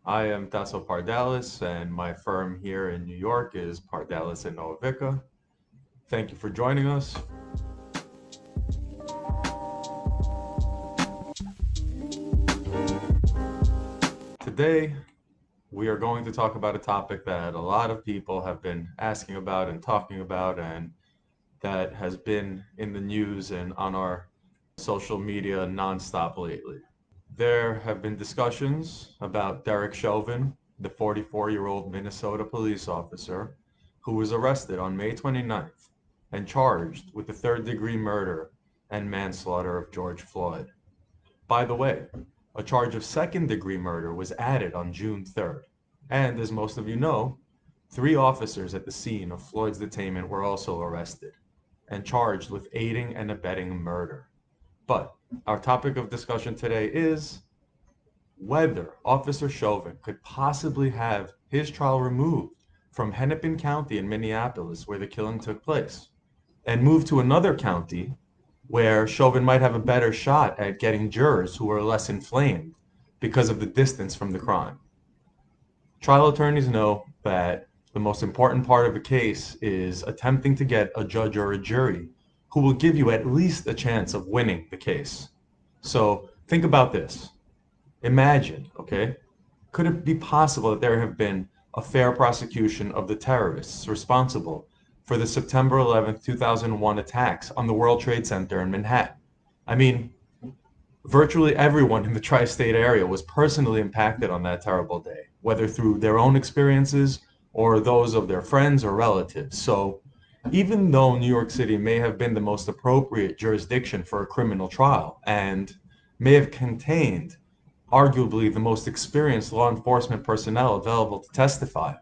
I am Taso Pardalis, and my firm here in New York is Pardalis and Novica. Thank you for joining us. Today, we are going to talk about a topic that a lot of people have been asking about and talking about, and that has been in the news and on our social media nonstop lately. There have been discussions about Derek Chauvin, the 44-year-old Minnesota police officer who was arrested on May 29th and charged with the third-degree murder and manslaughter of George Floyd. By the way, a charge of second-degree murder was added on June 3rd. And as most of you know, 3 officers at the scene of Floyd's detainment were also arrested and charged with aiding and abetting murder. But our topic of discussion today is whether Officer Chauvin could possibly have his trial removed from Hennepin County in Minneapolis, where the killing took place, and moved to another county where Chauvin might have a better shot at getting jurors who are less inflamed because of the distance from the crime. Trial attorneys know that the most important part of a case is attempting to get a judge or a jury who will give you at least a chance of winning the case. So think about this. Imagine, okay, could it be possible that there have been a fair prosecution of the terrorists responsible for the September 11th, 2001 attacks on the World Trade Center in Manhattan? I mean, virtually everyone in the tri-state area was personally impacted on that terrible day, whether through their own experiences or those of their friends or relatives. So even though New York City may have been the most appropriate jurisdiction for a criminal trial and may have contained arguably the most experienced law enforcement personnel available to testify,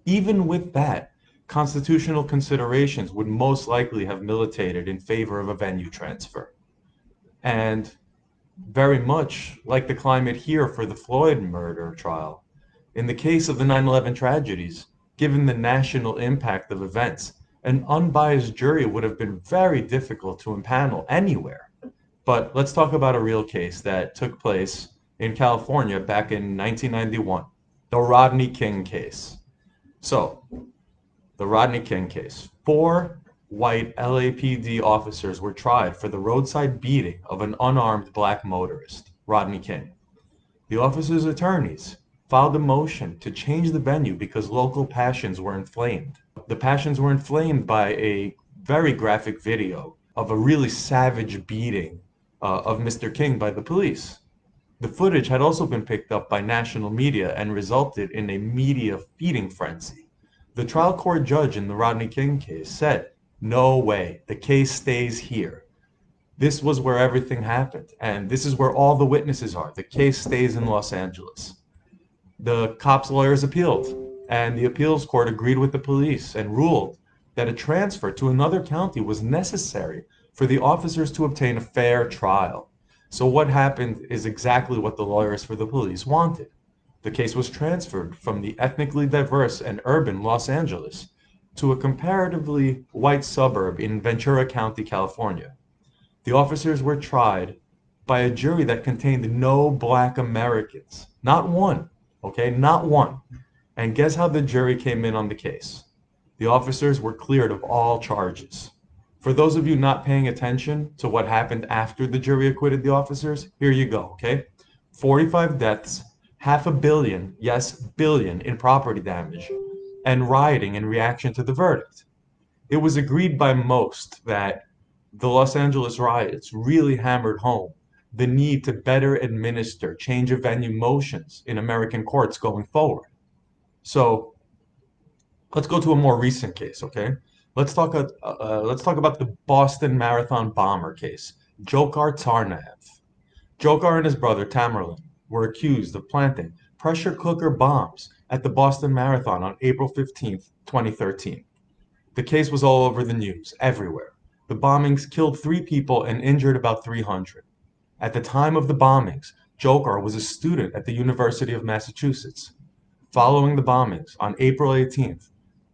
even with that, constitutional considerations would most likely have militated in favor of a venue transfer. And very much like the climate here for the Floyd murder trial, in the case of the 9/11 tragedies, given the national impact of events, an unbiased jury would have been very difficult to impanel anywhere. But let's talk about a real case that took place in California back in 1991, the Rodney King case. So, the Rodney King case. 4 white LAPD officers were tried for the roadside beating of an unarmed black motorist, Rodney King. The officers' attorneys filed a motion to change the venue because local passions were inflamed. The passions were inflamed by a very graphic video of a really savage beating of Mr. King by the police. The footage had also been picked up by national media and resulted in a media feeding frenzy. The trial court judge in the Rodney King case said, "No way, the case stays here. This was where everything happened, and this is where all the witnesses are. The case stays in Los Angeles." The cops' lawyers appealed, and the appeals court agreed with the police and ruled that a transfer to another county was necessary for the officers to obtain a fair trial. So what happened is exactly what the lawyers for the police wanted. The case was transferred from the ethnically diverse and urban Los Angeles to a comparatively white suburb in Ventura County, California. The officers were tried by a jury that contained no black Americans. Not one, okay? Not one. And guess how the jury came in on the case? The officers were cleared of all charges. For those of you not paying attention to what happened after the jury acquitted the officers, here you go, okay? 45 deaths, $500 million, yes, billion in property damage, and rioting in reaction to the verdict. It was agreed by most that the Los Angeles riots really hammered home the need to better administer change of venue motions in American courts going forward. So let's go to a more recent case, okay? Let's talk about the Boston Marathon bomber case, Dzhokhar Tsarnaev. Dzhokhar and his brother Tamerlan were accused of planting pressure cooker bombs at the Boston Marathon on April 15th, 2013. The case was all over the news, everywhere. The bombings killed 3 people and injured about 300. At the time of the bombings, Dzhokhar was a student at the University of Massachusetts. Following the bombings, on April 18th,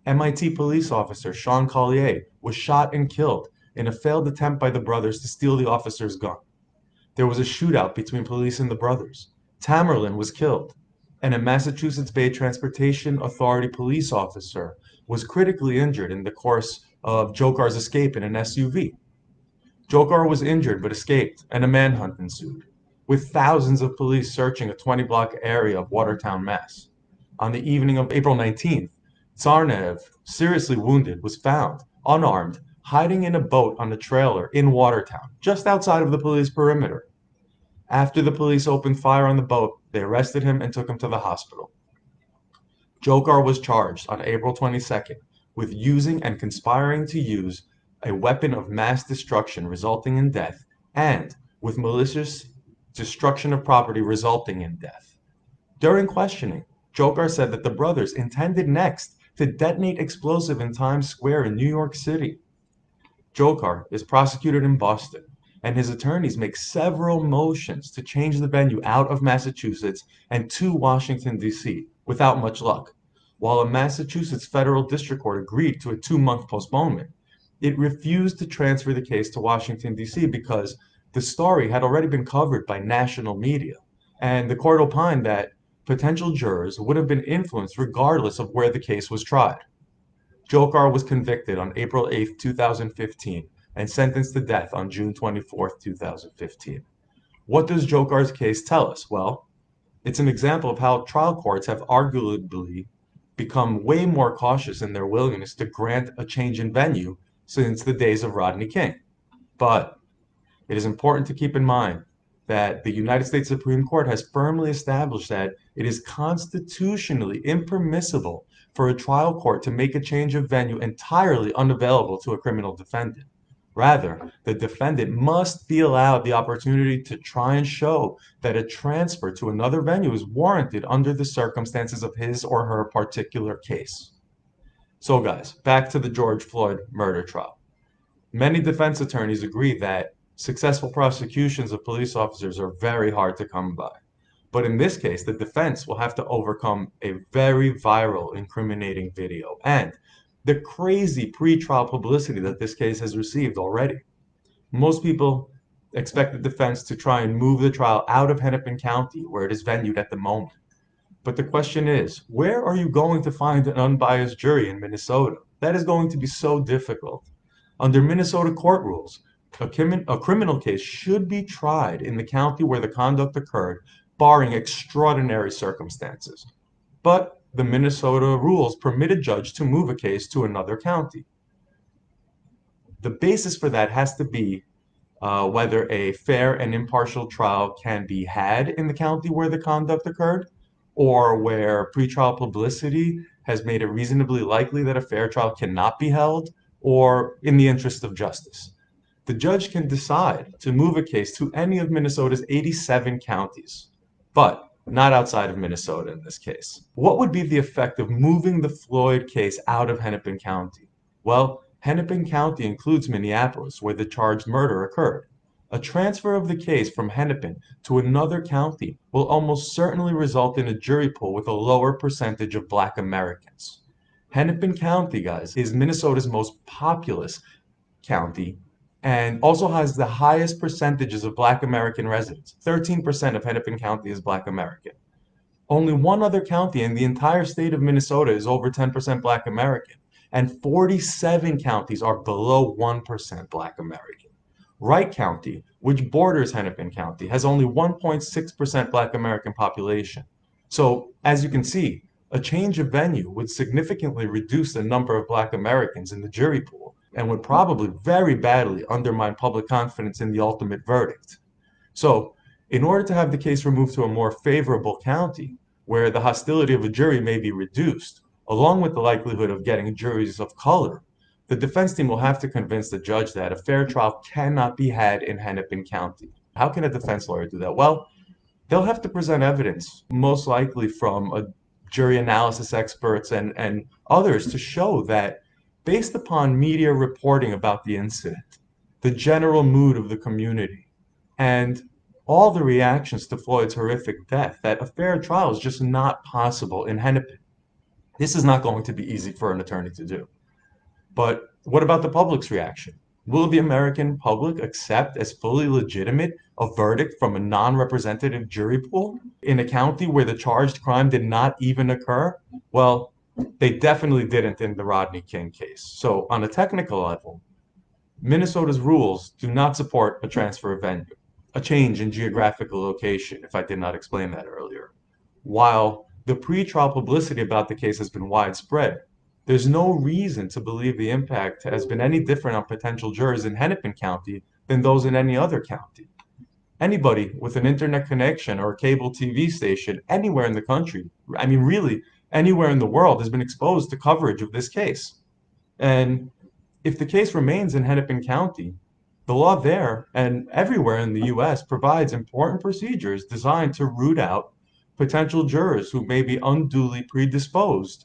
MIT police officer Sean Collier was shot and killed in a failed attempt by the brothers to steal the officer's gun. There was a shootout between police and the brothers. Tamerlan was killed. and a Massachusetts Bay Transportation Authority police officer was critically injured in the course of Jokar's escape in an SUV. Jokar was injured but escaped, and a manhunt ensued, with thousands of police searching a 20-block area of Watertown, Mass. On the evening of April 19th, Tsarnaev, seriously wounded, was found, unarmed, hiding in a boat on a trailer in Watertown, just outside of the police perimeter. After the police opened fire on the boat, they arrested him and took him to the hospital. Jokar was charged on April 22nd with using and conspiring to use a weapon of mass destruction resulting in death, and with malicious destruction of property resulting in death. During questioning, Jokar said that the brothers intended next to detonate explosive in Times Square in New York City. Jokar is prosecuted in Boston, and his attorneys make several motions to change the venue out of Massachusetts and to Washington, D.C., without much luck. While a Massachusetts federal district court agreed to a 2-month postponement, it refused to transfer the case to Washington, D.C. because the story had already been covered by national media, and the court opined that potential jurors would have been influenced regardless of where the case was tried. Jokar was convicted on April 8, 2015, and sentenced to death on June 24, 2015. What does Jokar's case tell us? Well, it's an example of how trial courts have arguably become way more cautious in their willingness to grant a change in venue since the days of Rodney King. But it is important to keep in mind that the United States Supreme Court has firmly established that it is constitutionally impermissible for a trial court to make a change of venue entirely unavailable to a criminal defendant. Rather, the defendant must be allowed the opportunity to try and show that a transfer to another venue is warranted under the circumstances of his or her particular case. So guys, back to the George Floyd murder trial. Many defense attorneys agree that successful prosecutions of police officers are very hard to come by. But in this case, the defense will have to overcome a very viral, incriminating video and the crazy pre-trial publicity that this case has received already. Most people expect the defense to try and move the trial out of Hennepin County, where it is venued at the moment. But the question is, where are you going to find an unbiased jury in Minnesota? That is going to be so difficult. Under Minnesota court rules, a criminal case should be tried in the county where the conduct occurred, barring extraordinary circumstances. But the Minnesota rules permit a judge to move a case to another county. The basis for that has to be whether a fair and impartial trial can be had in the county where the conduct occurred, or where pretrial publicity has made it reasonably likely that a fair trial cannot be held, or in the interest of justice. The judge can decide to move a case to any of Minnesota's 87 counties, but not outside of Minnesota in this case. What would be the effect of moving the Floyd case out of Hennepin County? Well, Hennepin County includes Minneapolis, where the charged murder occurred. A transfer of the case from Hennepin to another county will almost certainly result in a jury pool with a lower percentage of Black Americans. Hennepin County, guys, is Minnesota's most populous county and also has the highest percentages of Black American residents. 13% of Hennepin County is Black American. Only one other county in the entire state of Minnesota is over 10% Black American, and 47 counties are below 1% Black American. Wright County, which borders Hennepin County, has only 1.6% Black American population. So, as you can see, a change of venue would significantly reduce the number of Black Americans in the jury pool and would probably very badly undermine public confidence in the ultimate verdict. So, in order to have the case removed to a more favorable county, where the hostility of a jury may be reduced, along with the likelihood of getting juries of color, the defense team will have to convince the judge that a fair trial cannot be had in Hennepin County. How can a defense lawyer do that? Well, they'll have to present evidence, most likely from a jury analysis experts and others, to show that based upon media reporting about the incident, the general mood of the community, and all the reactions to Floyd's horrific death, that a fair trial is just not possible in Hennepin. This is not going to be easy for an attorney to do. But what about the public's reaction? Will the American public accept as fully legitimate a verdict from a non-representative jury pool in a county where the charged crime did not even occur? Well, they definitely didn't in the Rodney King case. So on a technical level, Minnesota's rules do not support a transfer of venue, a change in geographical location, if I did not explain that earlier. While the pretrial publicity about the case has been widespread, there's no reason to believe the impact has been any different on potential jurors in Hennepin County than those in any other county. Anybody with an internet connection or a cable TV station anywhere in the country, I mean, really, anywhere in the world, has been exposed to coverage of this case. And if the case remains in Hennepin County, the law there and everywhere in the US provides important procedures designed to root out potential jurors who may be unduly predisposed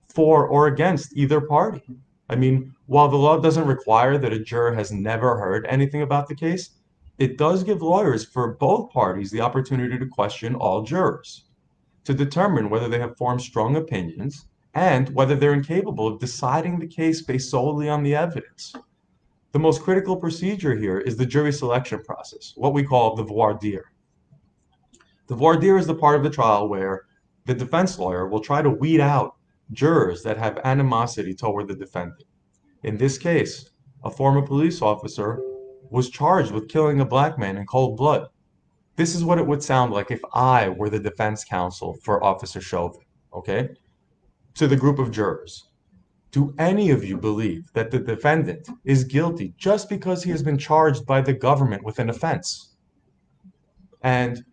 for or against either party. I mean, while the law doesn't require that a juror has never heard anything about the case, it does give lawyers for both parties the opportunity to question all jurors, to determine whether they have formed strong opinions and whether they're incapable of deciding the case based solely on the evidence. The most critical procedure here is the jury selection process, what we call the voir dire. The voir dire is the part of the trial where the defense lawyer will try to weed out jurors that have animosity toward the defendant. In this case, a former police officer was charged with killing a black man in cold blood. This is what it would sound like if I were the defense counsel for Officer Chauvin, okay? To the group of jurors. Do any of you believe that the defendant is guilty just because he has been charged by the government with an offense? And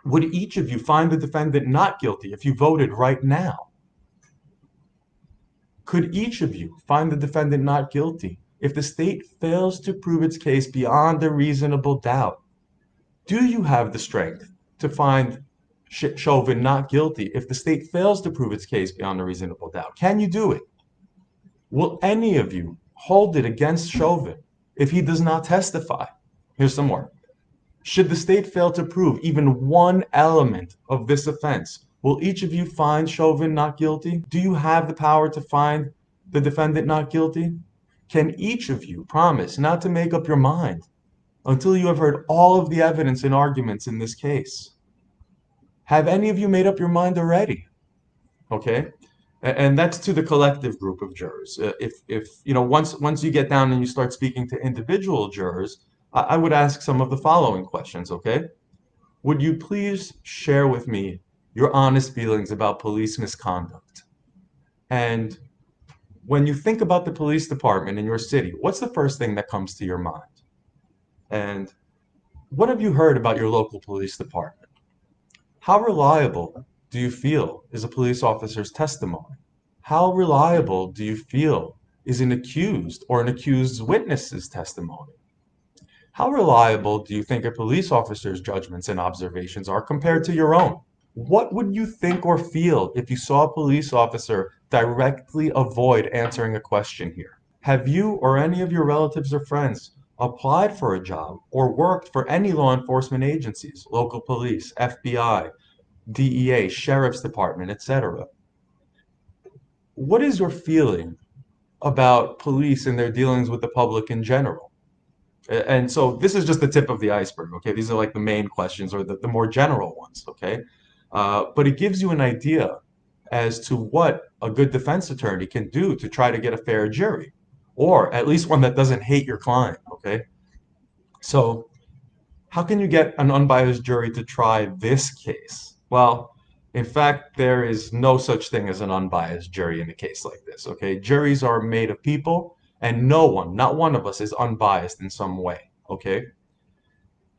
would each of you find the defendant not guilty if you voted right now? Could each of you find the defendant not guilty if the state fails to prove its case beyond a reasonable doubt? Do you have the strength to find Chauvin not guilty if the state fails to prove its case beyond a reasonable doubt? Can you do it? Will any of you hold it against Chauvin if he does not testify? Here's some more. Should the state fail to prove even one element of this offense, will each of you find Chauvin not guilty? Do you have the power to find the defendant not guilty? Can each of you promise not to make up your mind until you have heard all of the evidence and arguments in this case? Have any of you made up your mind already? Okay? And that's to the collective group of jurors. If you know, once you get down and you start speaking to individual jurors, I would ask some of the following questions, okay? Would you please share with me your honest feelings about police misconduct? And when you think about the police department in your city, what's the first thing that comes to your mind? And what have you heard about your local police department? How reliable do you feel is a police officer's testimony? How reliable do you feel is an accused or an accused's witness's testimony? How reliable do you think a police officer's judgments and observations are compared to your own? What would you think or feel if you saw a police officer directly avoid answering a question here? Have you or any of your relatives or friends applied for a job or worked for any law enforcement agencies, local police, FBI, DEA, Sheriff's Department, etc.? What is your feeling about police and their dealings with the public in general? And so this is just the tip of the iceberg, okay? These are like the main questions or the more general ones, okay? But it gives you an idea as to what a good defense attorney can do to try to get a fair jury, or at least one that doesn't hate your client, okay? So how can you get an unbiased jury to try this case? Well, in fact, there is no such thing as an unbiased jury in a case like this, okay? Juries are made of people, and no one, not one of us, is unbiased in some way, okay?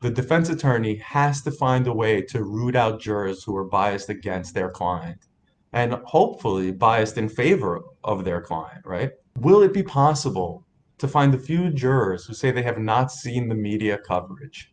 The defense attorney has to find a way to root out jurors who are biased against their client and hopefully biased in favor of their client, right? Will it be possible to find a few jurors who say they have not seen the media coverage?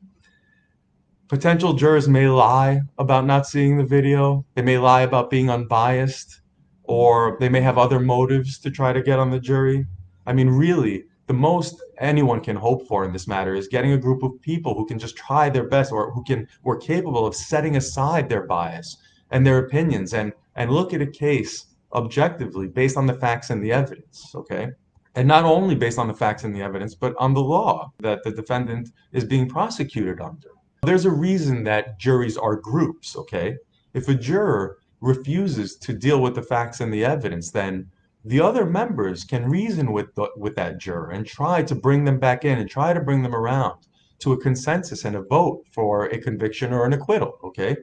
Potential jurors may lie about not seeing the video. They may lie about being unbiased, or they may have other motives to try to get on the jury. I mean, really, the most anyone can hope for in this matter is getting a group of people who can just try their best or who are capable of setting aside their bias and their opinions and look at a case objectively based on the facts and the evidence, okay? And not only based on the facts and the evidence, but on the law that the defendant is being prosecuted under. There's a reason that juries are groups, okay? If a juror refuses to deal with the facts and the evidence, then the other members can reason with that juror and try to bring them back in and try to bring them around to a consensus and a vote for a conviction or an acquittal, okay?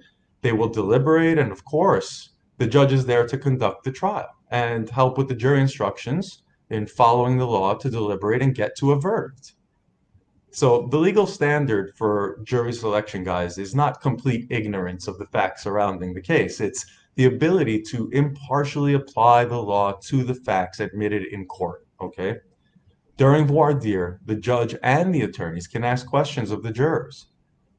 They will deliberate, and of course, the judge is there to conduct the trial and help with the jury instructions in following the law to deliberate and get to a verdict. So the legal standard for jury selection, guys, is not complete ignorance of the facts surrounding the case. It's the ability to impartially apply the law to the facts admitted in court, okay? During voir dire, the judge and the attorneys can ask questions of the jurors.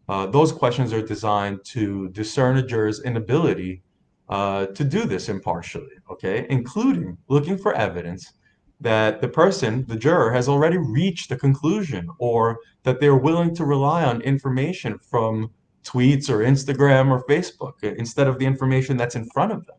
Those questions are designed to discern a juror's inability to do this impartially, okay? Including looking for evidence that the person, the juror, has already reached a conclusion, or that they're willing to rely on information from tweets or Instagram or Facebook instead of the information that's in front of them.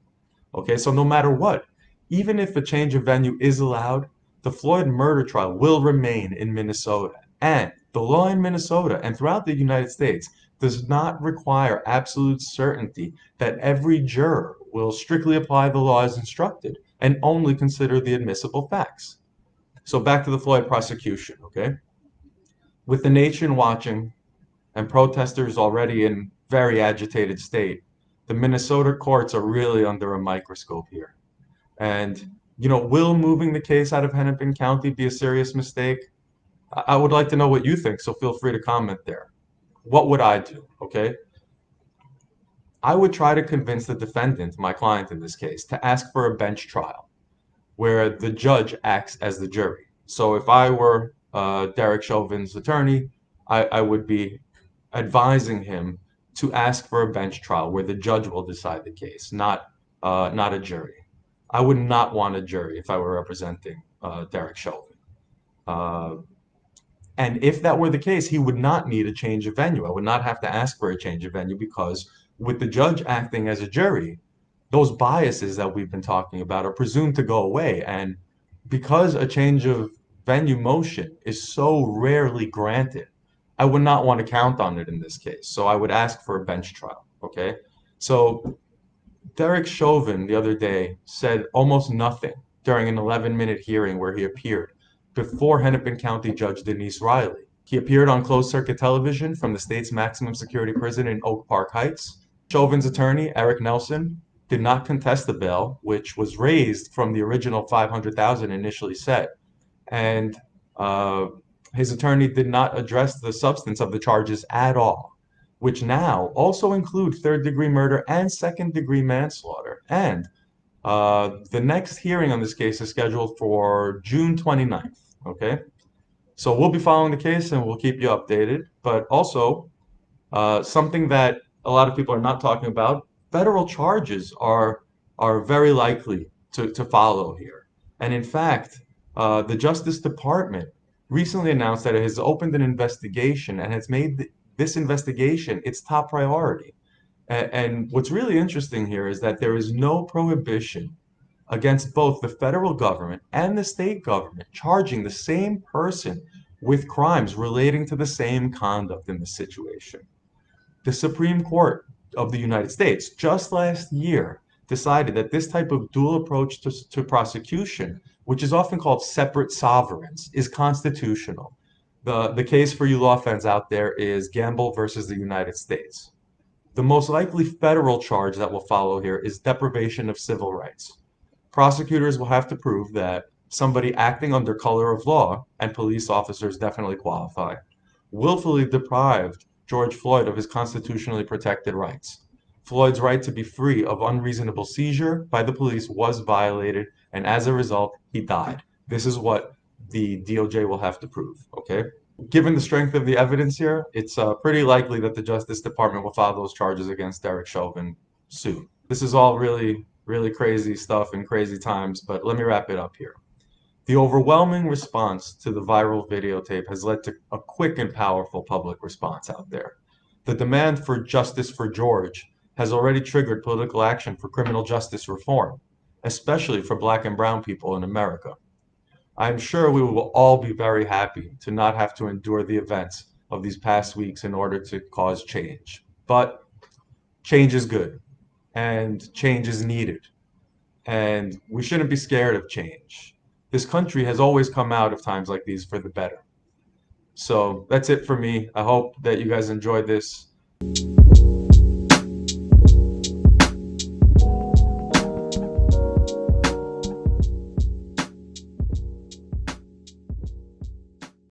Okay, so no matter what, even if a change of venue is allowed, the Floyd murder trial will remain in Minnesota. And the law in Minnesota and throughout the United States does not require absolute certainty that every juror will strictly apply the law as instructed and only consider the admissible facts. So back to the Floyd prosecution, okay? With the nation watching and protesters already in very agitated state, the Minnesota courts are really under a microscope here. And, will moving the case out of Hennepin County be a serious mistake? I would like to know what you think, so feel free to comment there. What would I do, okay? I would try to convince the defendant, my client in this case, to ask for a bench trial where the judge acts as the jury. So if I were Derek Chauvin's attorney, I would be advising him to ask for a bench trial where the judge will decide the case, not a jury. I would not want a jury if I were representing Derek Chauvin. And if that were the case, he would not need a change of venue. I would not have to ask for a change of venue because with the judge acting as a jury, those biases that we've been talking about are presumed to go away. And because a change of venue motion is so rarely granted, I would not want to count on it in this case. So I would ask for a bench trial, okay? So Derek Chauvin the other day said almost nothing during an 11-minute hearing where he appeared before Hennepin County Judge Denise Riley. He appeared on closed-circuit television from the state's maximum security prison in Oak Park Heights. Chauvin's attorney, Eric Nelson, did not contest the bail, which was raised from the original $500,000 initially set. And his attorney did not address the substance of the charges at all, which now also include third-degree murder and second-degree manslaughter. And the next hearing on this case is scheduled for June 29th, okay? So we'll be following the case and we'll keep you updated. But also, something that a lot of people are not talking about, federal charges are very likely to follow here. And in fact, the Justice Department recently announced that it has opened an investigation and has made this investigation its top priority. And what's really interesting here is that there is no prohibition against both the federal government and the state government charging the same person with crimes relating to the same conduct in the situation. The Supreme Court of the United States just last year decided that this type of dual approach to prosecution, which is often called separate sovereigns, is constitutional. The case for you law fans out there is Gamble versus the United States. The most likely federal charge that will follow here is deprivation of civil rights. Prosecutors will have to prove that somebody acting under color of law, and police officers definitely qualify, willfully deprived George Floyd of his constitutionally protected rights. Floyd's right to be free of unreasonable seizure by the police was violated, and as a result, he died. This is what the DOJ will have to prove, okay? Given the strength of the evidence here, it's pretty likely that the Justice Department will file those charges against Derek Chauvin soon. This is all really, really crazy stuff in crazy times, but let me wrap it up here. The overwhelming response to the viral videotape has led to a quick and powerful public response out there. The demand for justice for George has already triggered political action for criminal justice reform, especially for Black and brown people in America. I'm sure we will all be very happy to not have to endure the events of these past weeks in order to cause change. But change is good and change is needed. And we shouldn't be scared of change. This country has always come out of times like these for the better. So that's it for me. I hope that you guys enjoyed this.